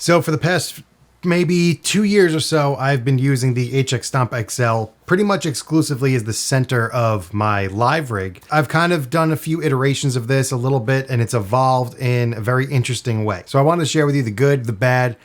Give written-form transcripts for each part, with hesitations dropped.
So for the past maybe 2 years or so, I've been using the HX Stomp XL pretty much exclusively as the center of my live rig. I've kind of done a few iterations of this a little bit, and it's evolved in a very interesting way. So I wanted to share with you the good, the bad,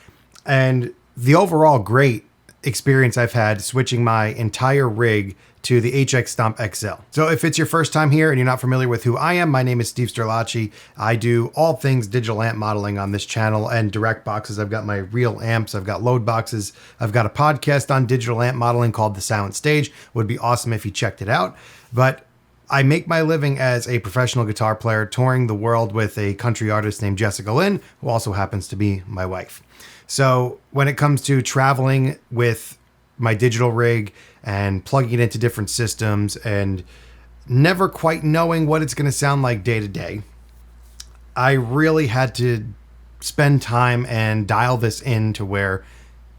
and the overall great experience I've had switching my entire rig to the HX Stomp XL. So if it's your first time here and you're not familiar with who I am, my name is Steve Sterlacci. I do all things digital amp modeling on this channel and direct boxes. I've got my real amps, I've got load boxes, I've got a podcast on digital amp modeling called The Silent Stage. Would be awesome if you checked it out. But I make my living as a professional guitar player touring the world with a country artist named Jessica Lynn, who also happens to be my wife. So when it comes to traveling with my digital rig and plugging it into different systems and never quite knowing what it's going to sound like day to day, I really had to spend time and dial this in to where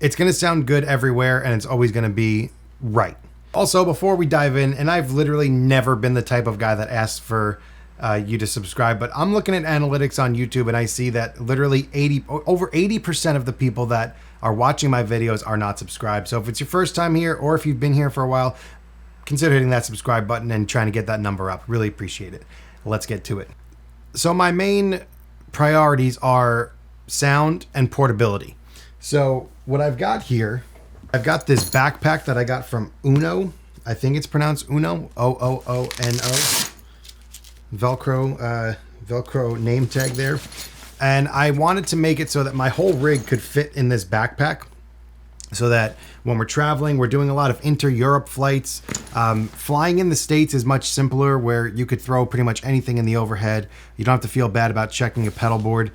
it's going to sound good everywhere and it's always going to be right. Also, before we dive in, and I've literally never been the type of guy that asks for you to subscribe, but I'm looking at analytics on YouTube and I see that literally over 80% of the people that are watching my videos are not subscribed. So if it's your first time here, or if you've been here for a while, consider hitting that subscribe button and trying to get that number up. Really appreciate it. Let's get to it. So my main priorities are sound and portability. So what I've got here, I've got this backpack that I got from Uno. I think it's pronounced Uno, O-O-O-N-O. Velcro name tag there. And I wanted to make it so that my whole rig could fit in this backpack, so that when we're traveling, we're doing a lot of inter-Europe flights. Flying in the States is much simpler, where you could throw pretty much anything in the overhead. You don't have to feel bad about checking a pedal board.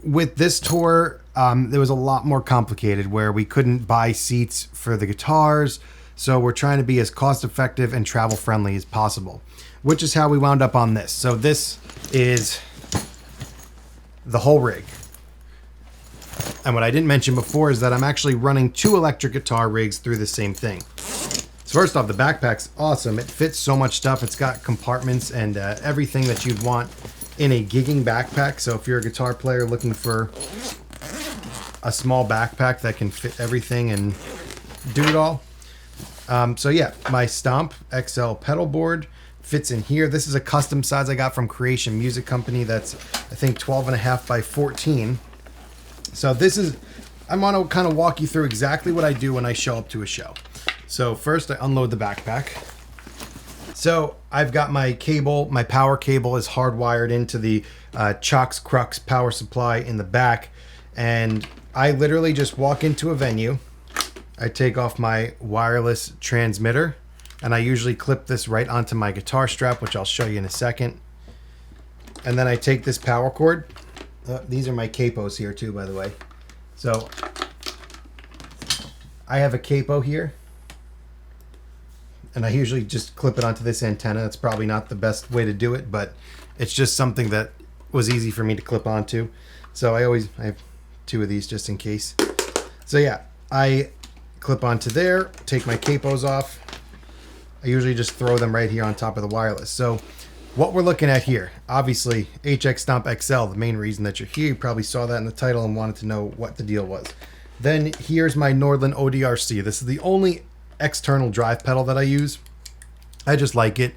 With this tour, it was a lot more complicated, where we couldn't buy seats for the guitars. So we're trying to be as cost effective and travel friendly as possible, which is how we wound up on this. So this is the whole rig. And what I didn't mention before is that I'm actually running 2 electric guitar rigs through the same thing. So first off, the backpack's awesome. It fits so much stuff. It's got compartments and everything that you'd want in a gigging backpack. So if you're a guitar player looking for a small backpack that can fit everything and do it all. So yeah, my Stomp XL pedal board fits in here. This is a custom size I got from Creation Music Company. That's, I think, 12.5 by 14. So this is, I want to kind of walk you through exactly what I do when I show up to a show. So first I unload the backpack. So I've got my cable, my power cable is hardwired into the Chox Crux power supply in the back. And I literally just walk into a venue. I take off my wireless transmitter, and I usually clip this right onto my guitar strap, which I'll show you in a second. And then I take this power cord. These are my capos here too, by the way. So I have a capo here, and I usually just clip it onto this antenna. That's probably not the best way to do it, but it's just something that was easy for me to clip onto. So I have 2 of these just in case. So yeah, I clip onto there, take my capos off. I usually just throw them right here on top of the wireless. So what we're looking at here, obviously HX Stomp XL, the main reason that you're here. You probably saw that in the title and wanted to know what the deal was. Then here's my Nordland ODRC. This is the only external drive pedal that I use. I just like it.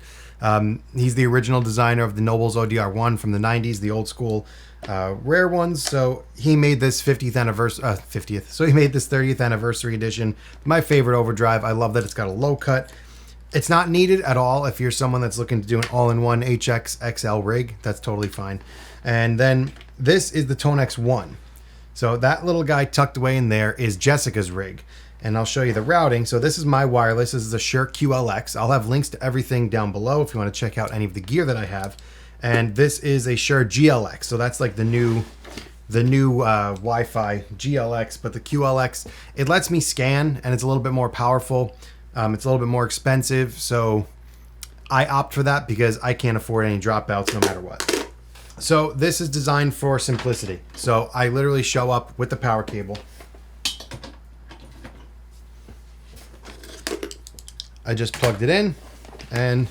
He's the original designer of the Nobles ODR1 from the 90s, the old school rare ones. So he made this 50th anniversary, So he made this 30th anniversary edition. My favorite overdrive. I love that it's got a low cut. It's not needed at all if you're someone that's looking to do an all-in-one HX XL rig. That's totally fine. And then this is the TONEX 1. So that little guy tucked away in there is Jessica's rig. And I'll show you the routing. So this is my wireless. This is a Shure QLX. I'll have links to everything down below if you want to check out any of the gear that I have. And this is a Shure GLX. So that's like the new Wi-Fi GLX. But the QLX, it lets me scan, and it's a little bit more powerful. It's a little bit more expensive, so I opt for that because I can't afford any dropouts no matter what. So this is designed for simplicity. So I literally show up with the power cable. I just plugged it in, and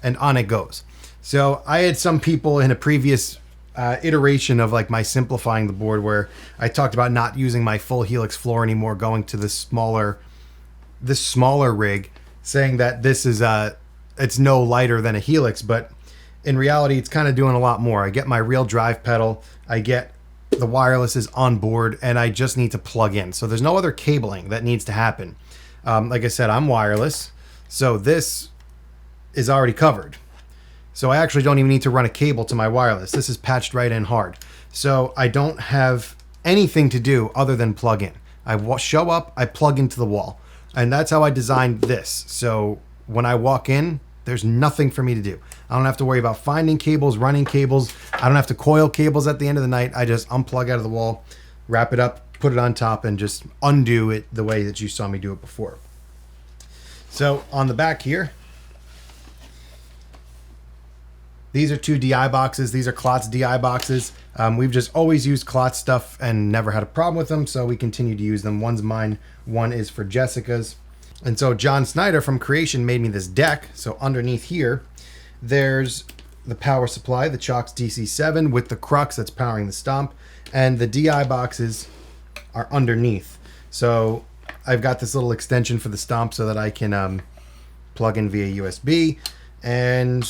on it goes. So I had some people in a previous iteration of like my simplifying the board, where I talked about not using my full helix floor anymore, going to this smaller rig, saying that this is it's no lighter than a helix, but in reality it's kind of doing a lot more. I get my real drive pedal, I get the wireless is on board, and I just need to plug in. So there's no other cabling that needs to happen. Like I said, I'm wireless, so this is already covered. So I actually don't even need to run a cable to my wireless. This is patched right in hard. So I don't have anything to do other than plug in. I show up, I plug into the wall. And that's how I designed this. So when I walk in, there's nothing for me to do. I don't have to worry about finding cables, running cables. I don't have to coil cables at the end of the night. I just unplug out of the wall, wrap it up, put it on top, and just undo it the way that you saw me do it before. So on the back here, these are 2 DI boxes. These are Klotz DI boxes. We've just always used Klotz stuff and never had a problem with them, so we continue to use them. One's mine, one is for Jessica's. And so John Snyder from Creation made me this deck. So underneath here, there's the power supply, the Chalks DC7 with the crux that's powering the Stomp, and the DI boxes are underneath. So I've got this little extension for the Stomp so that I can plug in via USB, and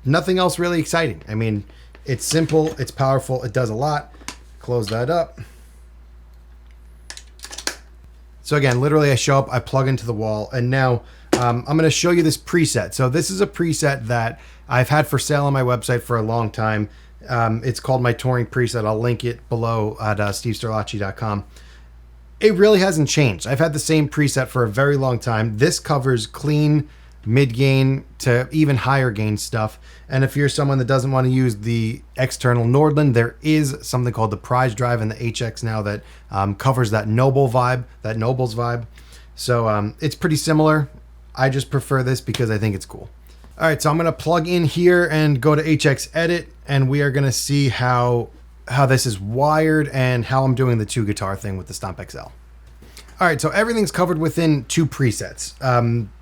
nothing else really exciting. I mean, it's simple, it's powerful, it does a lot. Close that up. So again, literally I show up, I plug into the wall, and now I'm going to show you this preset. So this is a preset that I've had for sale on my website for a long time. It's called my touring preset. I'll link it below at stevesterlacci.com. It really hasn't changed. I've had the same preset for a very long time. This covers clean, mid-gain to even higher gain stuff. And if you're someone that doesn't want to use the external Nordland, there is something called the Prize Drive in the HX now that covers that Nobles vibe. So it's pretty similar. I just prefer this because I think it's cool. All right, so I'm going to plug in here and go to HX Edit, and we are going to see how this is wired and how I'm doing the 2 guitar thing with the Stomp XL. All right, so everything's covered within 2 presets.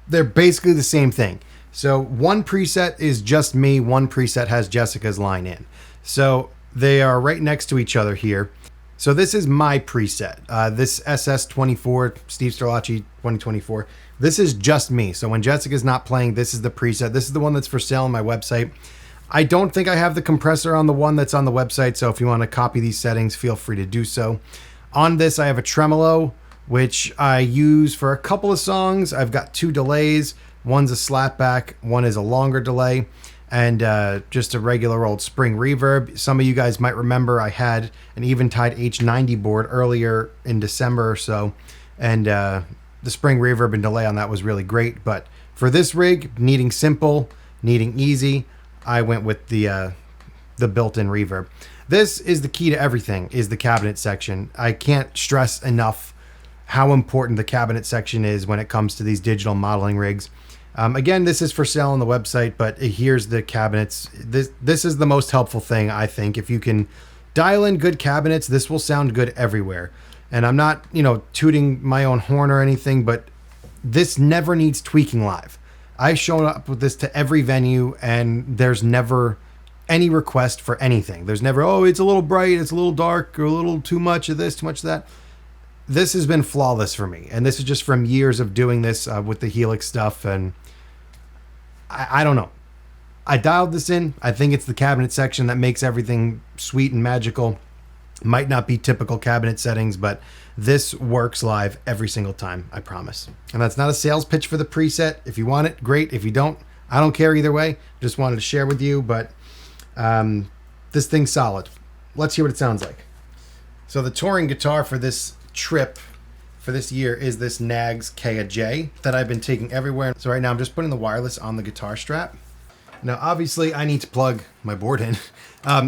They're basically the same thing. So one preset is just me, one preset has Jessica's line in. So they are right next to each other here. So this is my preset. This SS24, Steve Sterlacci 2024. This is just me. So when Jessica's not playing, this is the preset. This is the one that's for sale on my website. I don't think I have the compressor on the one that's on the website, so if you want to copy these settings, feel free to do so. On this, I have a tremolo, which I use for a couple of songs. I've got 2 delays. One's a slapback, one is a longer delay, and just a regular old spring reverb. Some of you guys might remember I had an Eventide H90 board earlier in December or so, and the spring reverb and delay on that was really great. But for this rig, needing simple, needing easy, I went with the built-in reverb. This is the key to everything, is the cabinet section. I can't stress enough how important the cabinet section is when it comes to these digital modeling rigs. Again, this is for sale on the website, but here's the cabinets. This is the most helpful thing, I think. If you can dial in good cabinets, this will sound good everywhere. And I'm not, tooting my own horn or anything, but this never needs tweaking live. I've shown up with this to every venue, and there's never any request for anything. There's never, oh, it's a little bright, it's a little dark, or a little too much of this, too much of that. This has been flawless for me, and this is just from years of doing this with the Helix stuff, and I don't know. I dialed this in. I think it's the cabinet section that makes everything sweet and magical. Might not be typical cabinet settings, but this works live every single time, I promise. And that's not a sales pitch for the preset. If you want it, great. If you don't, I don't care either way. Just wanted to share with you, but this thing's solid. Let's hear what it sounds like. So the touring guitar for this trip for this year is this Nags Kea J that I've been taking everywhere. So right now I'm just putting the wireless on the guitar strap. Now obviously I need to plug my board in.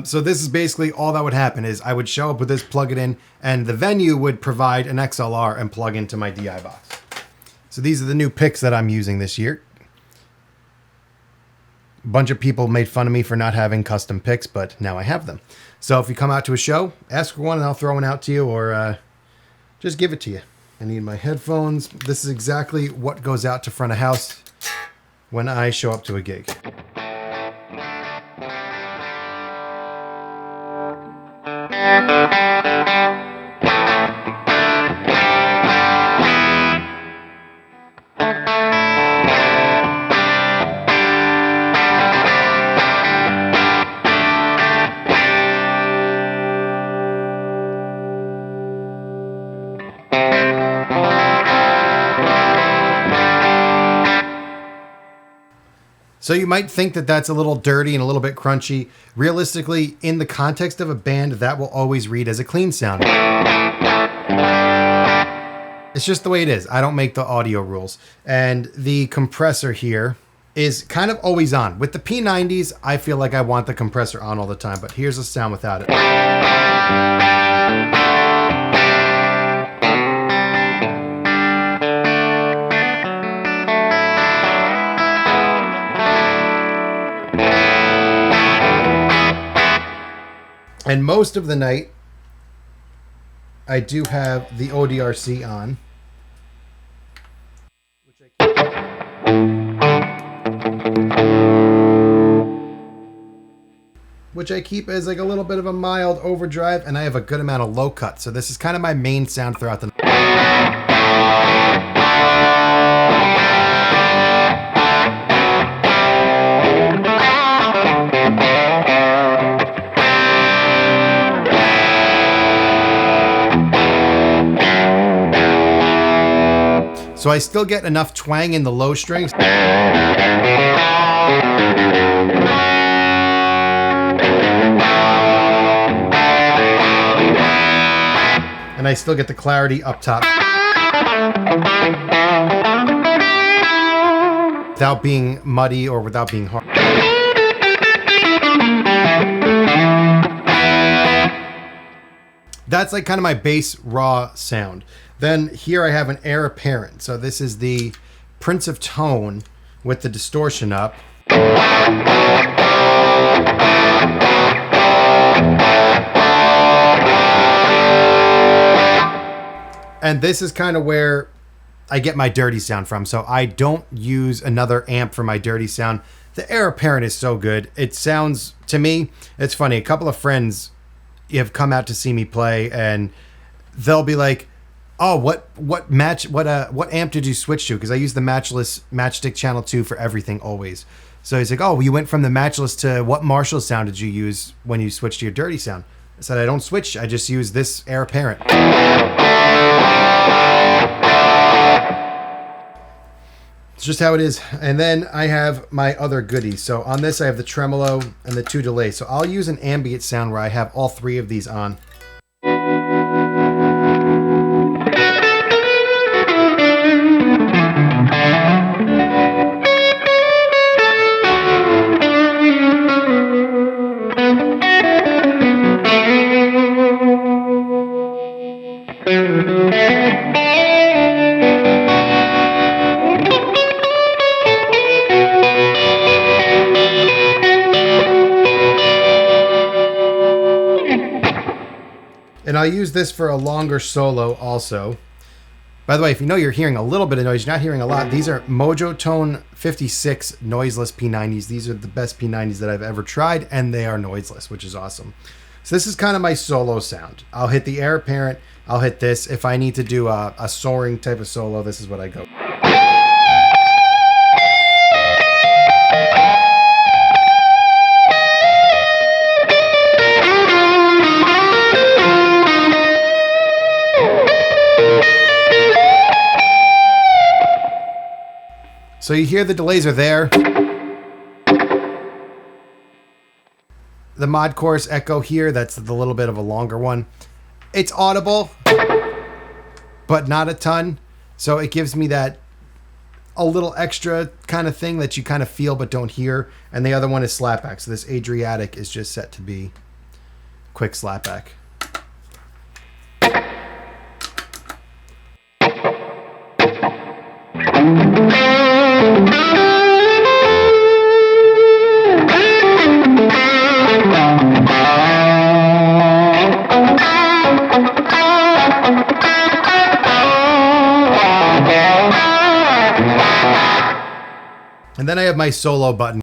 So this is basically all that would happen is I would show up with this, plug it in, and the venue would provide an XLR and plug into my DI box. So these are the new picks that I'm using this year. A bunch of people made fun of me for not having custom picks, but now I have them. So if you come out to a show, ask for one and I'll throw one out to you, or just give it to you. I need my headphones. This is exactly what goes out to front of house when I show up to a gig. So you might think that that's a little dirty and a little bit crunchy. Realistically, in the context of a band, that will always read as a clean sound. It's just the way it is. I don't make the audio rules. And the compressor here is kind of always on. With the P90s, I feel like I want the compressor on all the time, but here's a sound without it. And most of the night, I do have the ODRC on. Which I keep as like a little bit of a mild overdrive, and I have a good amount of low cut. So this is kind of my main sound throughout the night. So I still get enough twang in the low strings. And I still get the clarity up top. Without being muddy or without being hard. That's like kind of my bass raw sound. Then here I have an heir apparent. So this is the Prince of Tone with the distortion up. And this is kind of where I get my dirty sound from. So I don't use another amp for my dirty sound. The heir apparent is so good. It sounds, to me, it's funny. A couple of friends have come out to see me play and they'll be like, oh, what amp did you switch to? Because I use the Matchstick Channel 2 for everything always. So he's like, oh, you went from the Matchless to what Marshall sound did you use when you switched to your dirty sound? I said, I don't switch. I just use this heir apparent. It's just how it is. And then I have my other goodies. So on this, I have the tremolo and the 2 delays. So I'll use an ambient sound where I have all 3 of these on. And I'll use this for a longer solo also. By the way, if you know you're hearing a little bit of noise, you're not hearing a lot. These are Mojo Tone 56 noiseless P90s. These are the best P90s that I've ever tried, and they are noiseless, which is awesome. So this is kind of my solo sound. I'll hit the heir apparent. I'll hit this. If I need to do a soaring type of solo, this is what I go. So you hear the delays are there. The mod chorus echo here, that's the little bit of a longer one. It's audible, but not a ton. So it gives me that a little extra kind of thing that you kind of feel but don't hear. And the other one is slapback. So this Adriatic is just set to be quick slapback. And then I have my solo button.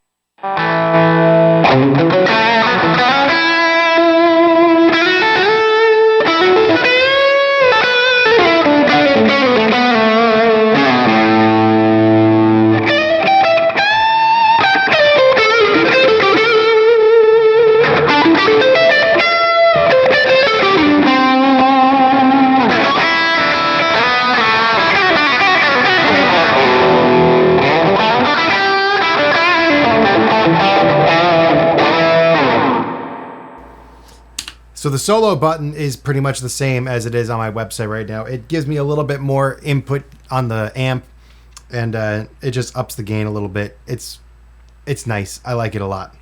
So the solo button is pretty much the same as it is on my website right now. It gives me a little bit more input on the amp, and it just ups the gain a little bit. It's nice. I like it a lot.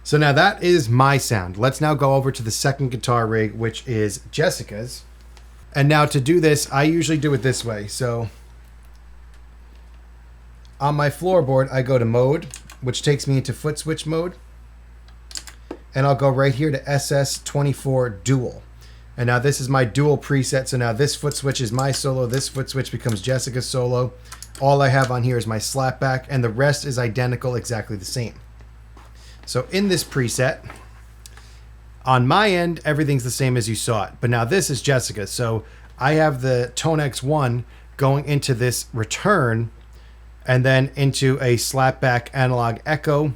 So now that is my sound. Let's now go over to the second guitar rig, which is Jessica's. And now to do this, I usually do it this way. So on my floorboard, I go to mode, which takes me into foot switch mode. And I'll go right here to SS24 dual. And now this is my dual preset. So now this foot switch is my solo. This foot switch becomes Jessica's solo. All I have on here is my slapback, and the rest is identical, exactly the same. So in this preset, on my end, everything's the same as you saw it. But now this is Jessica. So I have the TONEX 1 going into this return and then into a slapback analog echo.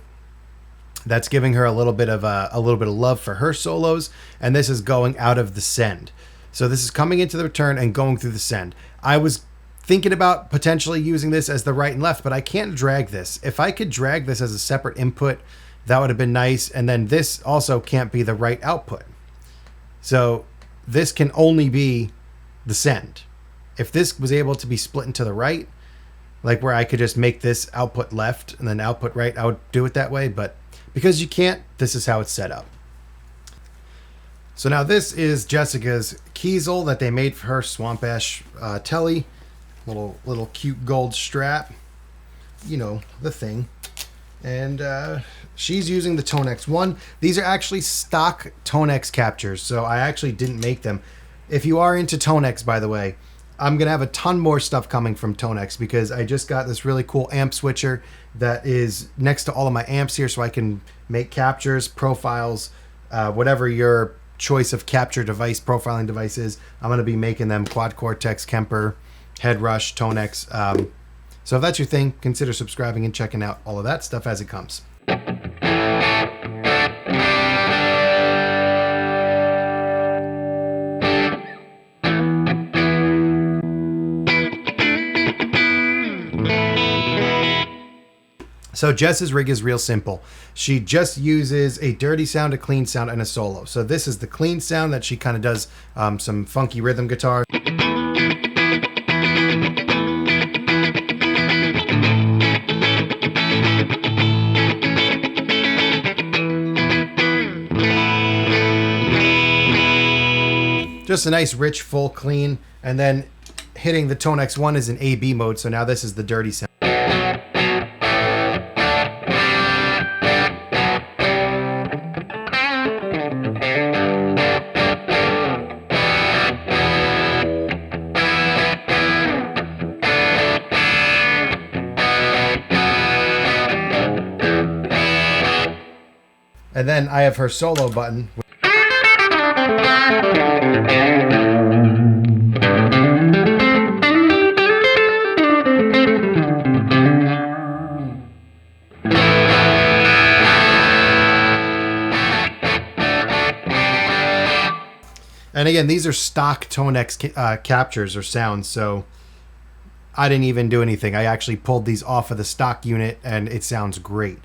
That's giving her a little bit of love for her solos. And this is going out of the send. So this is coming into the return and going through the send. I was thinking about potentially using this as the right and left, but I can't drag this. If I could drag this as a separate input, that would have been nice. And then this also can't be the right output. So this can only be the send. If this was able to be split into the right, like where I could just make this output left and then output right, I would do it that way. But because you can't, this is how it's set up. So now this is Jessica's Kiesel that they made for her, Swamp Ash Telly. Little cute gold strap. You know, the thing. And she's using the TONEX 1. These are actually stock TONEX captures, so I actually didn't make them. If you are into TONEX, by the way, I'm going to have a ton more stuff coming from TONEX because I just got this really cool amp switcher that is next to all of my amps here, so I can make captures, profiles, whatever your choice of capture device, profiling device is. I'm going to be making them Quad Cortex, Kemper, Head Rush, TONEX. So if that's your thing, consider subscribing and checking out all of that stuff as it comes. So Jess's rig is real simple. She just uses a dirty sound, a clean sound, and a solo. So this is the clean sound that she kind of does some funky rhythm guitar. Just a nice, rich, full, clean. And then hitting the TONEX 1 is in AB mode. So now this is the dirty sound. And then I have her solo button. And again, these are stock TONEX captures or sounds, so I didn't even do anything. I actually pulled these off of the stock unit, and it sounds great.